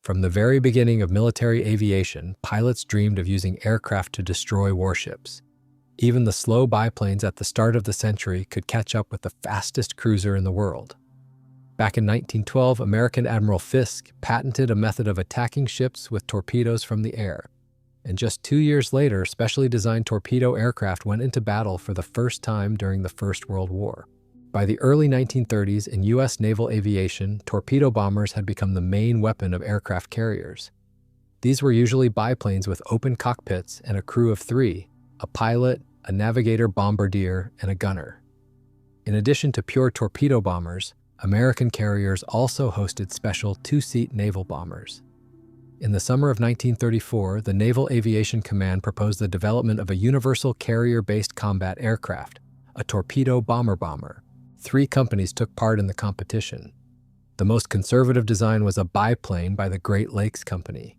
From the very beginning of military aviation, pilots dreamed of using aircraft to destroy warships. Even the slow biplanes at the start of the century could catch up with the fastest cruiser in the world. Back in 1912, American Admiral Fiske patented a method of attacking ships with torpedoes from the air. And just 2 years later, specially designed torpedo aircraft went into battle for the first time during the First World War. By the early 1930s, in U.S. naval aviation, torpedo bombers had become the main weapon of aircraft carriers. These were usually biplanes with open cockpits and a crew of 3, a pilot, a navigator bombardier, and a gunner. In addition to pure torpedo bombers, American carriers also hosted special 2-seat naval bombers. In the summer of 1934, the Naval Aviation Command proposed the development of a universal carrier-based combat aircraft, a torpedo bomber. 3 companies took part in the competition. The most conservative design was a biplane by the Great Lakes Company.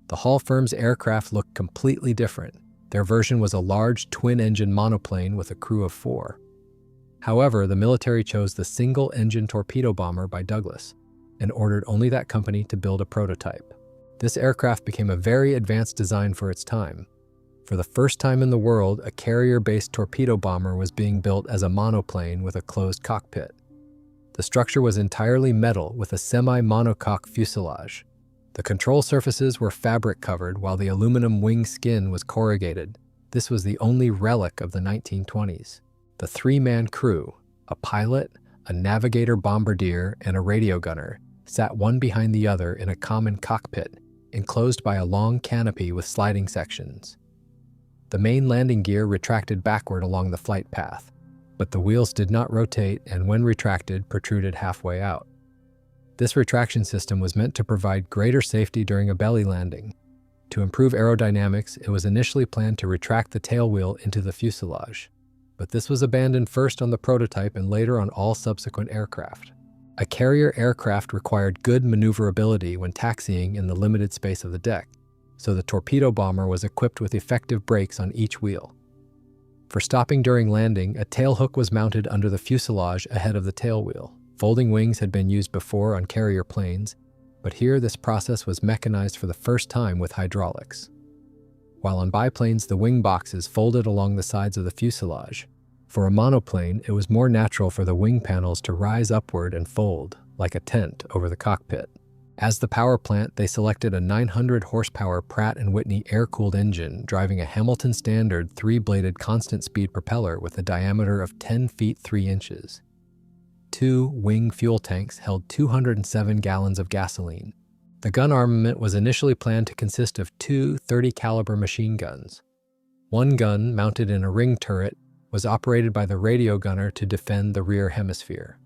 The Hall firm's aircraft looked completely different. Their version was a large twin-engine monoplane with a crew of 4. However, the military chose the single-engine torpedo bomber by Douglas and ordered only that company to build a prototype. This aircraft became a very advanced design for its time. For the first time in the world, a carrier-based torpedo bomber was being built as a monoplane with a closed cockpit. The structure was entirely metal with a semi-monocoque fuselage. The control surfaces were fabric-covered while the aluminum wing skin was corrugated. This was the only relic of the 1920s. The 3-man crew, a pilot, a navigator bombardier, and a radio gunner, sat one behind the other in a common cockpit, enclosed by a long canopy with sliding sections. The main landing gear retracted backward along the flight path, but the wheels did not rotate and when retracted, protruded halfway out. This retraction system was meant to provide greater safety during a belly landing. To improve aerodynamics, it was initially planned to retract the tail wheel into the fuselage, but this was abandoned first on the prototype and later on all subsequent aircraft. A carrier aircraft required good maneuverability when taxiing in the limited space of the deck, so the torpedo bomber was equipped with effective brakes on each wheel. For stopping during landing, a tailhook was mounted under the fuselage ahead of the tail wheel. Folding wings had been used before on carrier planes, but here this process was mechanized for the first time with hydraulics. While on biplanes, the wing boxes folded along the sides of the fuselage. For a monoplane, it was more natural for the wing panels to rise upward and fold, like a tent, over the cockpit. As the power plant, they selected a 900-horsepower Pratt & Whitney air-cooled engine driving a Hamilton Standard 3-bladed constant-speed propeller with a diameter of 10 feet 3 inches. 2 wing fuel tanks held 207 gallons of gasoline. The gun armament was initially planned to consist of 2 .30-caliber machine guns. One gun, mounted in a ring turret, was operated by the radio gunner to defend the rear hemisphere.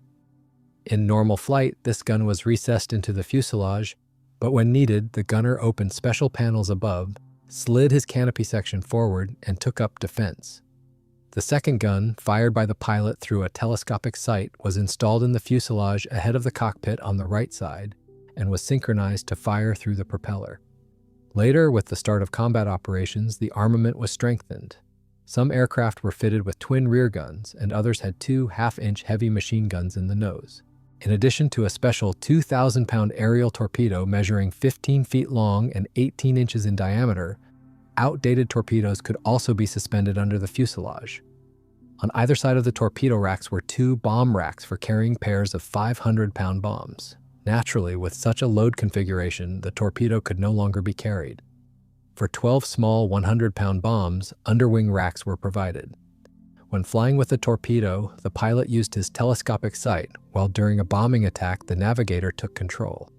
In normal flight, this gun was recessed into the fuselage, but when needed, the gunner opened special panels above, slid his canopy section forward, and took up defense. The second gun, fired by the pilot through a telescopic sight, was installed in the fuselage ahead of the cockpit on the right side and was synchronized to fire through the propeller. Later, with the start of combat operations, the armament was strengthened. Some aircraft were fitted with twin rear guns, and others had 2 half-inch heavy machine guns in the nose. In addition to a special 2,000-pound aerial torpedo measuring 15 feet long and 18 inches in diameter, outdated torpedoes could also be suspended under the fuselage. On either side of the torpedo racks were 2 bomb racks for carrying pairs of 500-pound bombs. Naturally, with such a load configuration, the torpedo could no longer be carried. For 12 small 100-pound bombs, underwing racks were provided. When flying with the torpedo, the pilot used his telescopic sight, while during a bombing attack, the navigator took control.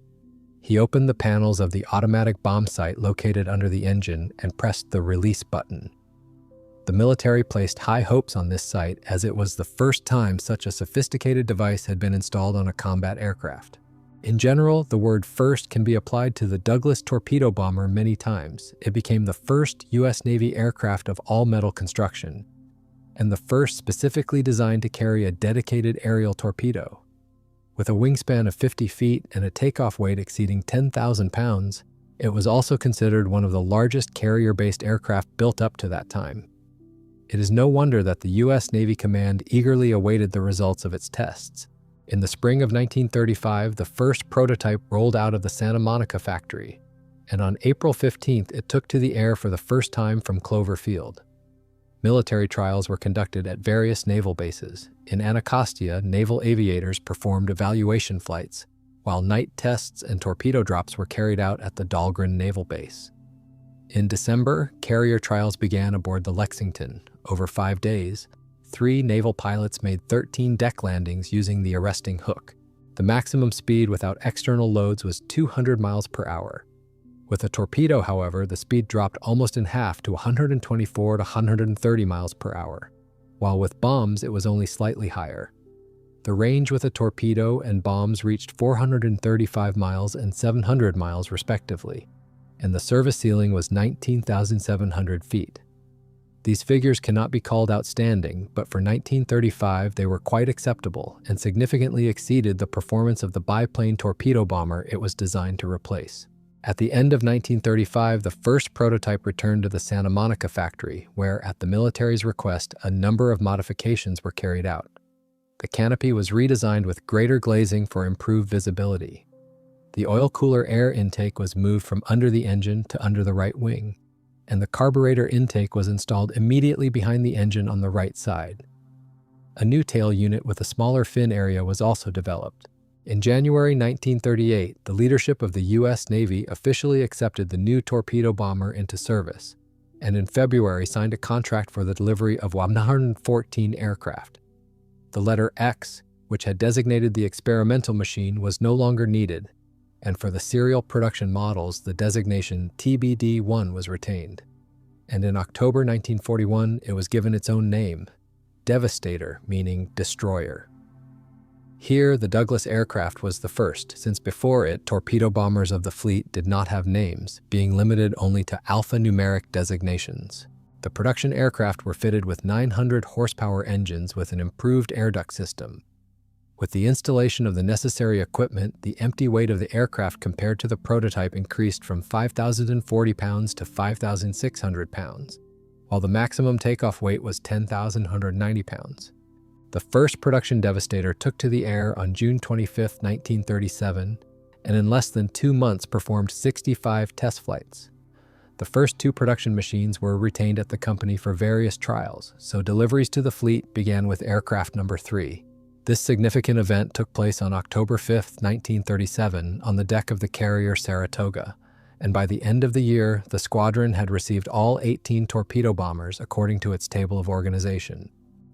He opened the panels of the automatic bomb sight located under the engine and pressed the release button. The military placed high hopes on this sight as it was the first time such a sophisticated device had been installed on a combat aircraft. In general, the word first can be applied to the Douglas torpedo bomber many times. It became the first U.S. Navy aircraft of all-metal construction, and the first specifically designed to carry a dedicated aerial torpedo. With a wingspan of 50 feet and a takeoff weight exceeding 10,000 pounds, it was also considered one of the largest carrier-based aircraft built up to that time. It is no wonder that the U.S. Navy Command eagerly awaited the results of its tests. In the spring of 1935, the first prototype rolled out of the Santa Monica factory, and on April 15th, it took to the air for the first time from Clover Field. Military trials were conducted at various naval bases. In Anacostia, naval aviators performed evaluation flights, while night tests and torpedo drops were carried out at the Dahlgren Naval Base. In December, carrier trials began aboard the Lexington. Over 5 days, 3 naval pilots made 13 deck landings using the arresting hook. The maximum speed without external loads was 200 miles per hour. With a torpedo, however, the speed dropped almost in half to 124 to 130 miles per hour, while with bombs it was only slightly higher. The range with a torpedo and bombs reached 435 miles and 700 miles respectively, and the service ceiling was 19,700 feet. These figures cannot be called outstanding, but for 1935 they were quite acceptable and significantly exceeded the performance of the biplane torpedo bomber it was designed to replace. At the end of 1935, the first prototype returned to the Santa Monica factory, where, at the military's request, a number of modifications were carried out. The canopy was redesigned with greater glazing for improved visibility. The oil cooler air intake was moved from under the engine to under the right wing, and the carburetor intake was installed immediately behind the engine on the right side. A new tail unit with a smaller fin area was also developed. In January 1938, the leadership of the U.S. Navy officially accepted the new torpedo bomber into service, and in February signed a contract for the delivery of 114 aircraft. The letter X, which had designated the experimental machine, was no longer needed, and for the serial production models, the designation TBD-1 was retained. And in October 1941, it was given its own name, Devastator, meaning destroyer. Here, the Douglas aircraft was the first, since before it, torpedo bombers of the fleet did not have names, being limited only to alphanumeric designations. The production aircraft were fitted with 900 horsepower engines with an improved air duct system. With the installation of the necessary equipment, the empty weight of the aircraft compared to the prototype increased from 5,040 pounds to 5,600 pounds, while the maximum takeoff weight was 10,190 pounds. The first production Devastator took to the air on June 25, 1937, and in less than 2 months performed 65 test flights. The first 2 production machines were retained at the company for various trials, so deliveries to the fleet began with aircraft number 3. This significant event took place on October 5, 1937, on the deck of the carrier Saratoga, and by the end of the year, the squadron had received all 18 torpedo bombers according to its table of organization.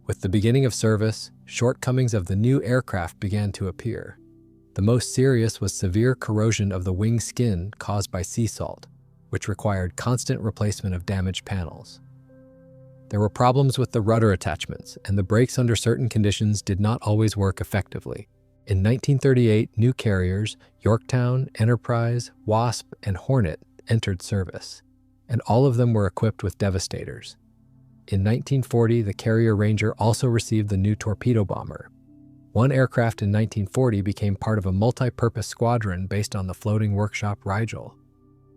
With the beginning of service, shortcomings of the new aircraft began to appear. The most serious was severe corrosion of the wing skin caused by sea salt, which required constant replacement of damaged panels. There were problems with the rudder attachments, and the brakes under certain conditions did not always work effectively. In 1938, new carriers, Yorktown, Enterprise, Wasp, and Hornet, entered service, and all of them were equipped with Devastators. In 1940, the carrier Ranger also received the new torpedo bomber. One aircraft in 1940 became part of a multi-purpose squadron based on the floating workshop Rigel.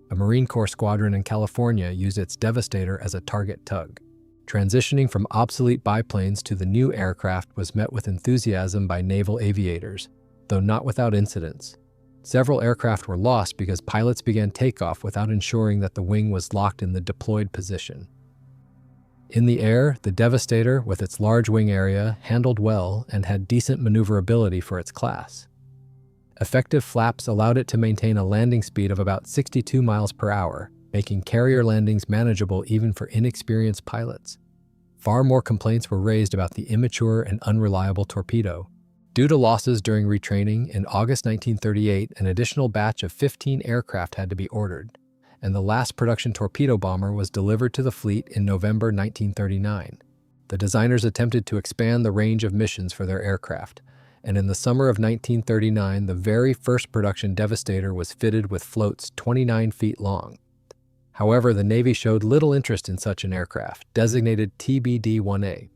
A Marine Corps squadron in California used its Devastator as a target tug. Transitioning from obsolete biplanes to the new aircraft was met with enthusiasm by naval aviators, though not without incidents. Several aircraft were lost because pilots began takeoff without ensuring that the wing was locked in the deployed position. In the air, the Devastator, with its large wing area, handled well and had decent maneuverability for its class. Effective flaps allowed it to maintain a landing speed of about 62 miles per hour, making carrier landings manageable even for inexperienced pilots. Far more complaints were raised about the immature and unreliable torpedo. Due to losses during retraining, in August 1938, an additional batch of 15 aircraft had to be ordered, and the last production torpedo bomber was delivered to the fleet in November 1939. The designers attempted to expand the range of missions for their aircraft, and in the summer of 1939, the very first production Devastator was fitted with floats 29 feet long. However, the Navy showed little interest in such an aircraft, designated TBD-1A.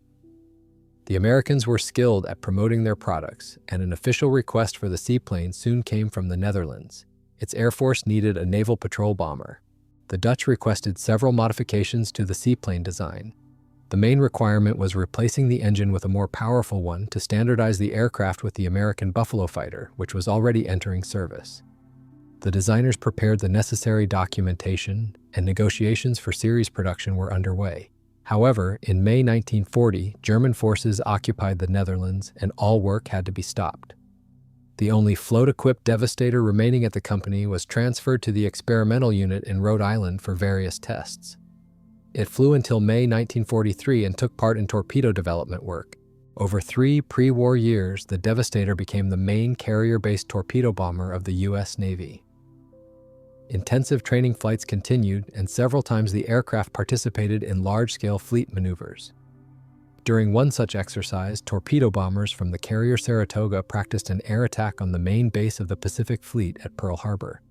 The Americans were skilled at promoting their products, and an official request for the seaplane soon came from the Netherlands. Its Air Force needed a naval patrol bomber. The Dutch requested several modifications to the seaplane design. The main requirement was replacing the engine with a more powerful one to standardize the aircraft with the American Buffalo fighter, which was already entering service. The designers prepared the necessary documentation, and negotiations for series production were underway. However, in May 1940, German forces occupied the Netherlands, and all work had to be stopped. The only float-equipped Devastator remaining at the company was transferred to the experimental unit in Rhode Island for various tests. It flew until May 1943 and took part in torpedo development work. Over 3 pre-war years, the Devastator became the main carrier-based torpedo bomber of the U.S. Navy. Intensive training flights continued, and several times the aircraft participated in large-scale fleet maneuvers. During one such exercise, torpedo bombers from the carrier Saratoga practiced an air attack on the main base of the Pacific Fleet at Pearl Harbor.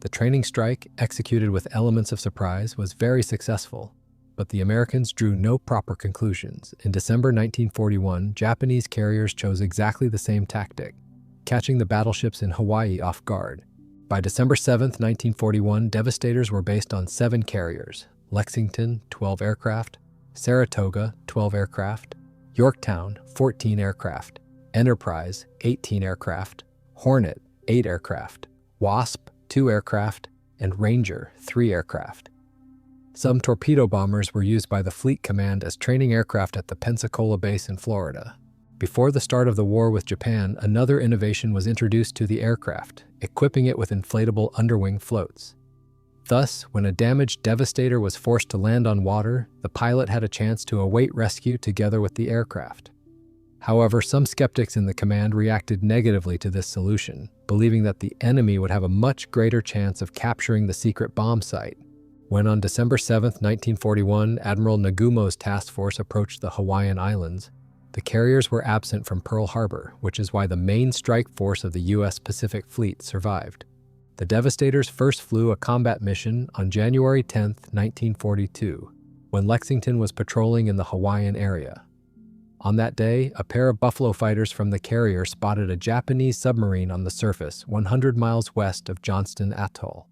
The training strike, executed with elements of surprise, was very successful, but the Americans drew no proper conclusions. In December 1941, Japanese carriers chose exactly the same tactic, catching the battleships in Hawaii off guard. By December 7, 1941, Devastators were based on 7 carriers: Lexington, 12 aircraft; Saratoga, 12 aircraft; Yorktown, 14 aircraft; Enterprise, 18 aircraft; Hornet, 8 aircraft; Wasp, 2 aircraft; and Ranger, 3 aircraft. Some torpedo bombers were used by the Fleet Command as training aircraft at the Pensacola base in Florida. Before the start of the war with Japan, another innovation was introduced to the aircraft, equipping it with inflatable underwing floats. Thus, when a damaged Devastator was forced to land on water, the pilot had a chance to await rescue together with the aircraft. However, some skeptics in the command reacted negatively to this solution, believing that the enemy would have a much greater chance of capturing the secret bomb site. When on December 7, 1941, Admiral Nagumo's task force approached the Hawaiian Islands, the carriers were absent from Pearl Harbor, which is why the main strike force of the U.S. Pacific Fleet survived. The Devastators first flew a combat mission on January 10, 1942, when Lexington was patrolling in the Hawaiian area. On that day, a pair of Buffalo fighters from the carrier spotted a Japanese submarine on the surface 100 miles west of Johnston Atoll.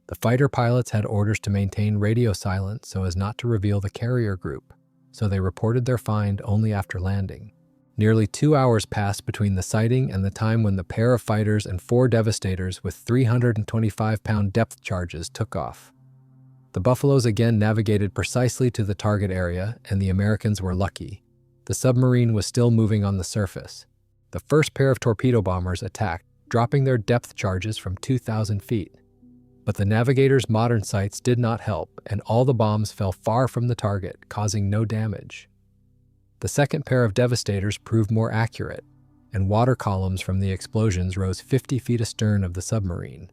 The fighter pilots had orders to maintain radio silence so as not to reveal the carrier group, so they reported their find only after landing. Nearly 2 hours passed between the sighting and the time when the pair of fighters and 4 Devastators with 325-pound depth charges took off. The Buffaloes again navigated precisely to the target area, and the Americans were lucky. The submarine was still moving on the surface. The first pair of torpedo bombers attacked, dropping their depth charges from 2,000 feet. But the navigators' modern sights did not help, and all the bombs fell far from the target, causing no damage. The second pair of Devastators proved more accurate, and water columns from the explosions rose 50 feet astern of the submarine.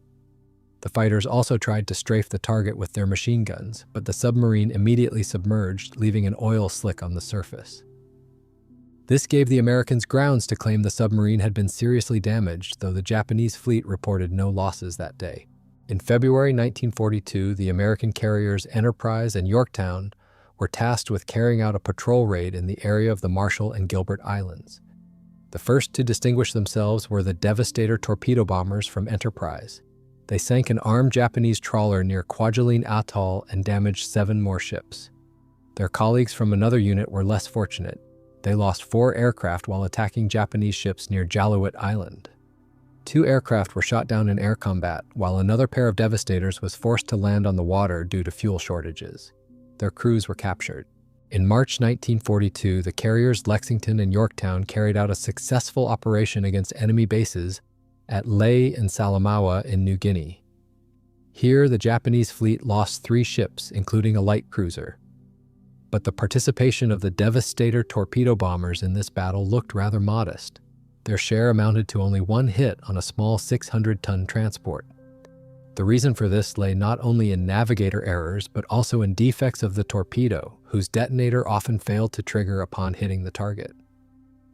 The fighters also tried to strafe the target with their machine guns, but the submarine immediately submerged, leaving an oil slick on the surface. This gave the Americans grounds to claim the submarine had been seriously damaged, though the Japanese fleet reported no losses that day. In February 1942, the American carriers Enterprise and Yorktown were tasked with carrying out a patrol raid in the area of the Marshall and Gilbert Islands. The first to distinguish themselves were the Devastator torpedo bombers from Enterprise. They sank an armed Japanese trawler near Kwajalein Atoll and damaged 7 more ships. Their colleagues from another unit were less fortunate. They lost 4 aircraft while attacking Japanese ships near Jaluit Island. 2 aircraft were shot down in air combat, while another pair of Devastators was forced to land on the water due to fuel shortages. Their crews were captured. In March 1942, the carriers Lexington and Yorktown carried out a successful operation against enemy bases at Lae and Salamaua in New Guinea. Here, the Japanese fleet lost 3 ships, including a light cruiser. But the participation of the Devastator torpedo bombers in this battle looked rather modest. Their share amounted to only 1 hit on a small 600-ton transport. The reason for this lay not only in navigator errors, but also in defects of the torpedo, whose detonator often failed to trigger upon hitting the target.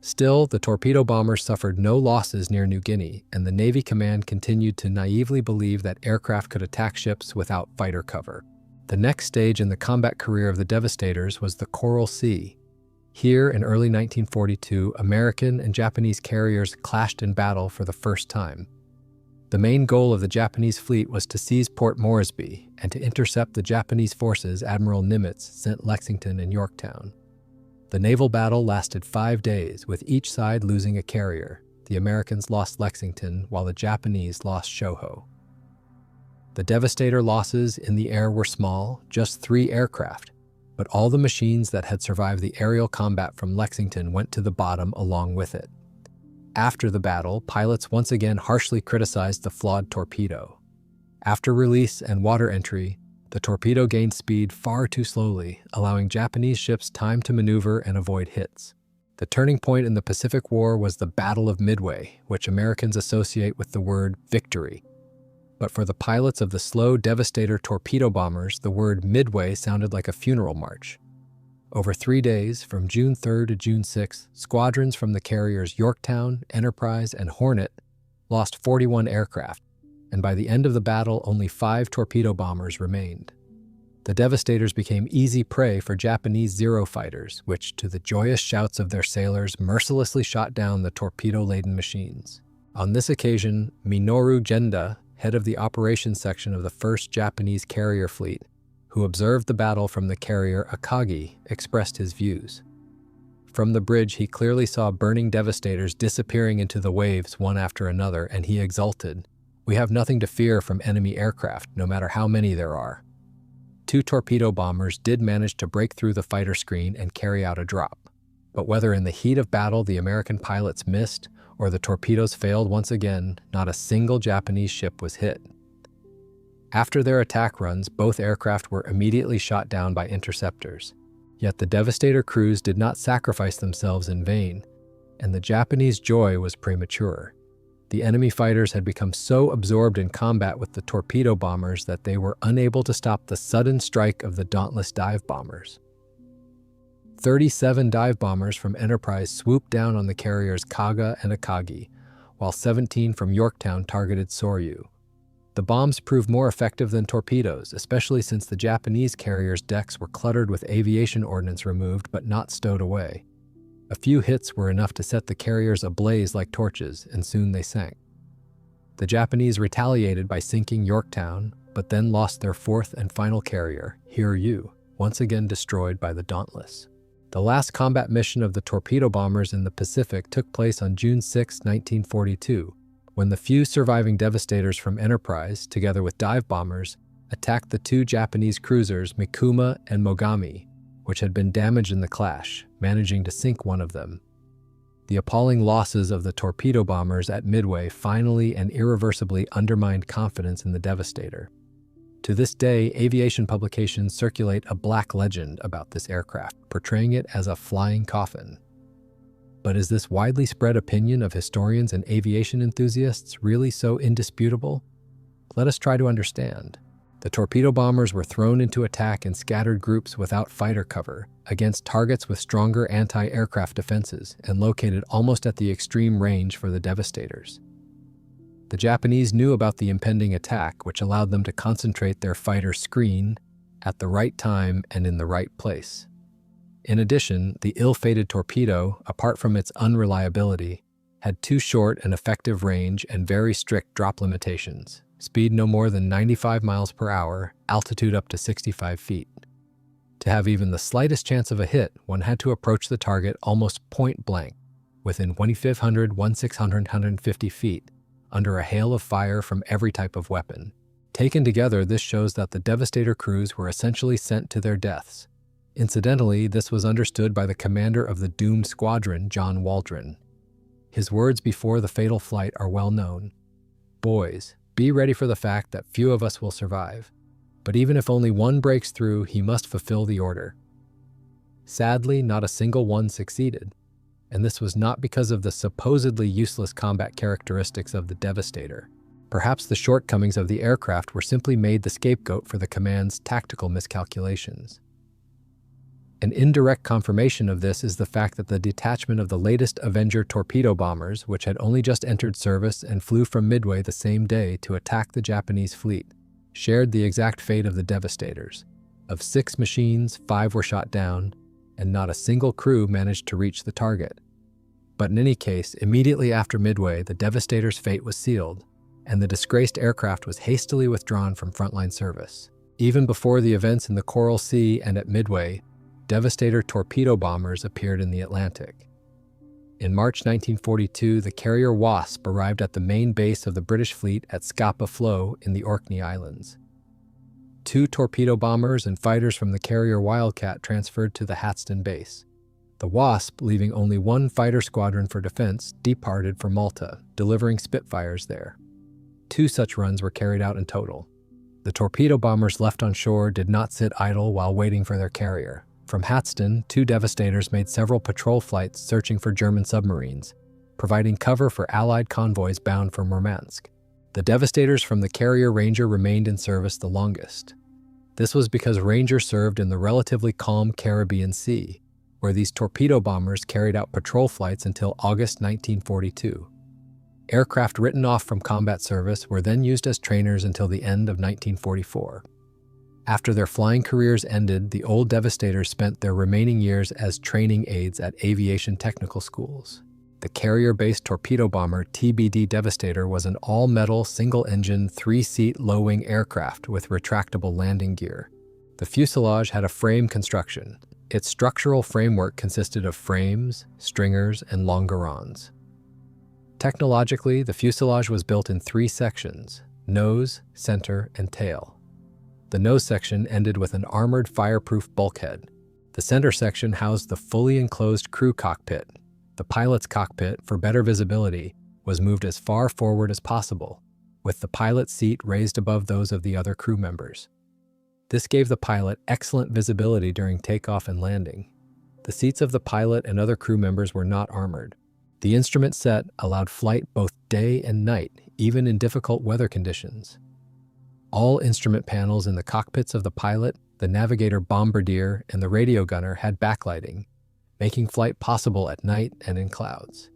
Still, the torpedo bombers suffered no losses near New Guinea, and the Navy Command continued to naively believe that aircraft could attack ships without fighter cover. The next stage in the combat career of the Devastators was the Coral Sea. Here, in early 1942, American and Japanese carriers clashed in battle for the first time. The main goal of the Japanese fleet was to seize Port Moresby and to intercept the Japanese forces Admiral Nimitz sent Lexington and Yorktown. The naval battle lasted 5 days, with each side losing a carrier. The Americans lost Lexington, while the Japanese lost Shoho. The Devastator losses in the air were small, just 3 aircraft, but all the machines that had survived the aerial combat from Lexington went to the bottom along with it. After the battle, pilots once again harshly criticized the flawed torpedo. After release and water entry, the torpedo gained speed far too slowly, allowing Japanese ships time to maneuver and avoid hits. The turning point in the Pacific War was the Battle of Midway, which Americans associate with the word victory. But for the pilots of the slow Devastator torpedo bombers, the word Midway sounded like a funeral march. Over 3 days, from June 3rd to June 6th, squadrons from the carriers Yorktown, Enterprise, and Hornet lost 41 aircraft, and by the end of the battle, only 5 torpedo bombers remained. The Devastators became easy prey for Japanese Zero fighters, which, to the joyous shouts of their sailors, mercilessly shot down the torpedo-laden machines. On this occasion, Minoru Genda, head of the operations section of the 1st Japanese carrier fleet, who observed the battle from the carrier Akagi, expressed his views. From the bridge, he clearly saw burning Devastators disappearing into the waves one after another, and he exulted, "We have nothing to fear from enemy aircraft, no matter how many there are." 2 torpedo bombers did manage to break through the fighter screen and carry out a drop. But whether in the heat of battle the American pilots missed or the torpedoes failed once again, not a single Japanese ship was hit. After their attack runs, both aircraft were immediately shot down by interceptors. Yet the Devastator crews did not sacrifice themselves in vain, and the Japanese joy was premature. The enemy fighters had become so absorbed in combat with the torpedo bombers that they were unable to stop the sudden strike of the dauntless dive bombers. 37 dive bombers from Enterprise swooped down on the carriers Kaga and Akagi, while 17 from Yorktown targeted Soryu. The bombs proved more effective than torpedoes, especially since the Japanese carriers' decks were cluttered with aviation ordnance removed but not stowed away. A few hits were enough to set the carriers ablaze like torches, and soon they sank. The Japanese retaliated by sinking Yorktown, but then lost their 4th and final carrier, Hiryu, once again destroyed by the Dauntless. The last combat mission of the torpedo bombers in the Pacific took place on June 6, 1942, when the few surviving Devastators from Enterprise, together with dive bombers, attacked the 2 Japanese cruisers Mikuma and Mogami, which had been damaged in the clash, managing to sink one of them. The appalling losses of the torpedo bombers at Midway finally and irreversibly undermined confidence in the Devastator. To this day, aviation publications circulate a black legend about this aircraft, portraying it as a flying coffin. But is this widely spread opinion of historians and aviation enthusiasts really so indisputable? Let us try to understand. The torpedo bombers were thrown into attack in scattered groups without fighter cover, against targets with stronger anti-aircraft defenses, and located almost at the extreme range for the Devastators. The Japanese knew about the impending attack, which allowed them to concentrate their fighter screen at the right time and in the right place. In addition, the ill-fated torpedo, apart from its unreliability, had too short an effective range and very strict drop limitations. Speed no more than 95 miles per hour, altitude up to 65 feet. To have even the slightest chance of a hit, one had to approach the target almost point blank, within 2,500, 1,600, 150 feet, under a hail of fire from every type of weapon. Taken together, this shows that the Devastator crews were essentially sent to their deaths. Incidentally, this was understood by the commander of the doomed squadron, John Waldron. His words before the fatal flight are well known. "Boys, be ready for the fact that few of us will survive. But even if only one breaks through, he must fulfill the order." Sadly, not a single one succeeded. And this was not because of the supposedly useless combat characteristics of the Devastator. Perhaps the shortcomings of the aircraft were simply made the scapegoat for the command's tactical miscalculations. An indirect confirmation of this is the fact that the detachment of the latest Avenger torpedo bombers, which had only just entered service and flew from Midway the same day to attack the Japanese fleet, shared the exact fate of the Devastators. Of 6 machines, 5 were shot down, and not a single crew managed to reach the target. But in any case, immediately after Midway, the Devastator's fate was sealed. and the disgraced aircraft was hastily withdrawn from frontline service. Even before the events in the Coral Sea and at Midway, Devastator torpedo bombers appeared in the Atlantic. In March 1942, the carrier Wasp arrived at the main base of the British fleet at Scapa Flow in the Orkney Islands. 2 torpedo bombers and fighters from the carrier Wildcat transferred to the Hatston base. The Wasp, leaving only 1 fighter squadron for defense, departed for Malta, delivering Spitfires there. 2 such runs were carried out in total. The torpedo bombers left on shore did not sit idle while waiting for their carrier. From Hatston, 2 Devastators made several patrol flights searching for German submarines, providing cover for Allied convoys bound for Murmansk. The Devastators from the carrier Ranger remained in service the longest. This was because Ranger served in the relatively calm Caribbean Sea, where these torpedo bombers carried out patrol flights until August 1942. Aircraft written off from combat service were then used as trainers until the end of 1944. After their flying careers ended, the old Devastators spent their remaining years as training aides at aviation technical schools. The carrier-based torpedo bomber TBD Devastator was an all-metal, single-engine, 3-seat low-wing aircraft with retractable landing gear. The fuselage had a frame construction. Its structural framework consisted of frames, stringers, and longerons. Technologically, the fuselage was built in 3 sections: nose, center, and tail. The nose section ended with an armored fireproof bulkhead. The center section housed the fully enclosed crew cockpit. The pilot's cockpit, for better visibility, was moved as far forward as possible, with the pilot's seat raised above those of the other crew members. This gave the pilot excellent visibility during takeoff and landing. The seats of the pilot and other crew members were not armored. The instrument set allowed flight both day and night, even in difficult weather conditions. All instrument panels in the cockpits of the pilot, the navigator bombardier, and the radio gunner had backlighting, making flight possible at night and in clouds.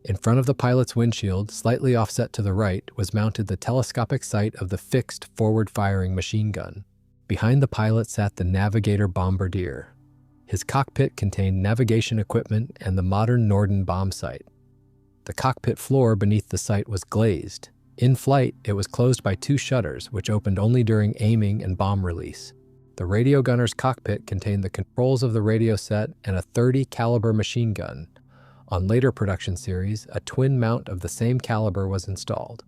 In front of the pilot's windshield, slightly offset to the right, was mounted the telescopic sight of the fixed forward-firing machine gun. Behind the pilot sat the navigator bombardier. His cockpit contained navigation equipment and the modern Norden bomb sight. The cockpit floor beneath the sight was glazed. In flight, it was closed by 2 shutters, which opened only during aiming and bomb release. The radio gunner's cockpit contained the controls of the radio set and a .30 caliber machine gun. On later production series, a twin mount of the same caliber was installed.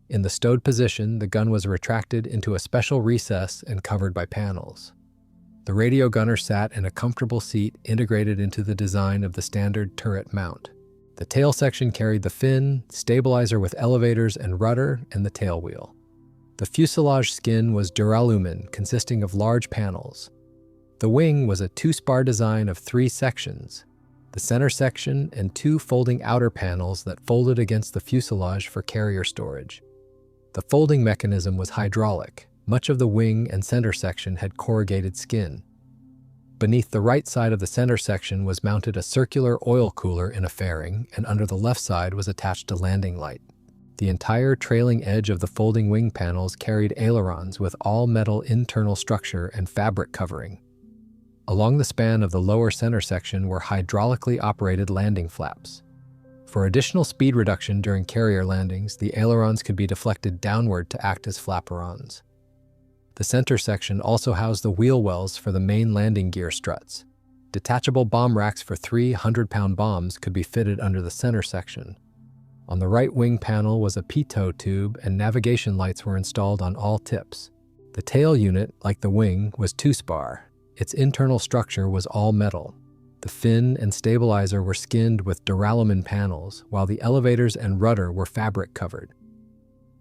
In the stowed position, the gun was retracted into a special recess and covered by panels. The radio gunner sat in a comfortable seat integrated into the design of the standard turret mount. The tail section carried the fin, stabilizer with elevators and rudder, and the tail wheel. The fuselage skin was duralumin, consisting of large panels. The wing was a 2-spar design of 3 sections: the center section and 2 folding outer panels that folded against the fuselage for carrier storage. The folding mechanism was hydraulic. Much of the wing and center section had corrugated skin. Beneath the right side of the center section was mounted a circular oil cooler in a fairing, and under the left side was attached a landing light. The entire trailing edge of the folding wing panels carried ailerons with all-metal internal structure and fabric covering. Along the span of the lower center section were hydraulically operated landing flaps. For additional speed reduction during carrier landings, the ailerons could be deflected downward to act as flaperons. The center section also housed the wheel wells for the main landing gear struts. Detachable bomb racks for 3 100-pound bombs could be fitted under the center section. On the right wing panel was a pitot tube, and navigation lights were installed on all tips. The tail unit, like the wing, was 2-spar. Its internal structure was all metal. The fin and stabilizer were skinned with duralumin panels, while the elevators and rudder were fabric covered.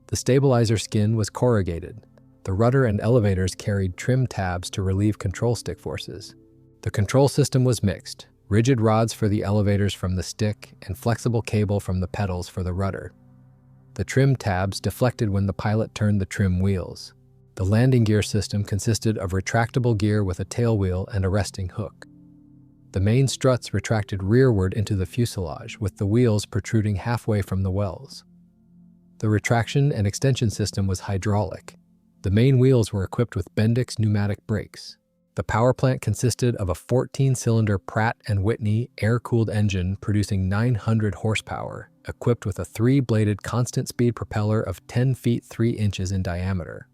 The stabilizer skin was corrugated. The rudder and elevators carried trim tabs to relieve control stick forces. The control system was mixed: rigid rods for the elevators from the stick and flexible cable from the pedals for the rudder. The trim tabs deflected when the pilot turned the trim wheels. The landing gear system consisted of retractable gear with a tail wheel and a resting hook. The main struts retracted rearward into the fuselage, with the wheels protruding halfway from the wells. The retraction and extension system was hydraulic. The main wheels were equipped with Bendix pneumatic brakes. The power plant consisted of a 14-cylinder Pratt & Whitney air-cooled engine producing 900 horsepower, equipped with a 3-bladed constant-speed propeller of 10 feet 3 inches in diameter.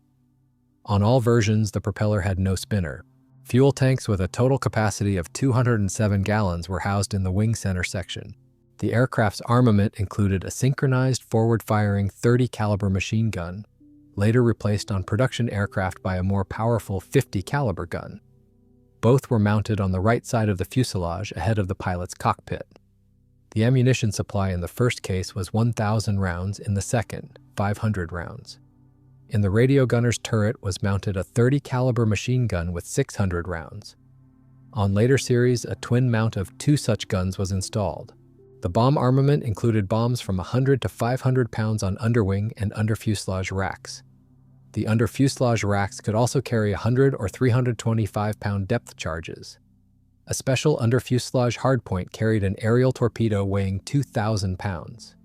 On all versions, the propeller had no spinner. Fuel tanks with a total capacity of 207 gallons were housed in the wing center section. The aircraft's armament included a synchronized forward-firing 30-caliber machine gun, later replaced on production aircraft by a more powerful 50-caliber gun. Both were mounted on the right side of the fuselage ahead of the pilot's cockpit. The ammunition supply in the first case was 1,000 rounds, in the second, 500 rounds. In the radio gunner's turret was mounted a 30-caliber machine gun with 600 rounds. On later series, a twin mount of 2 such guns was installed. The bomb armament included bombs from 100 to 500 pounds on underwing and under-fuselage racks. The under-fuselage racks could also carry 100 or 325-pound depth charges. A special under-fuselage hardpoint carried an aerial torpedo weighing 2,000 pounds.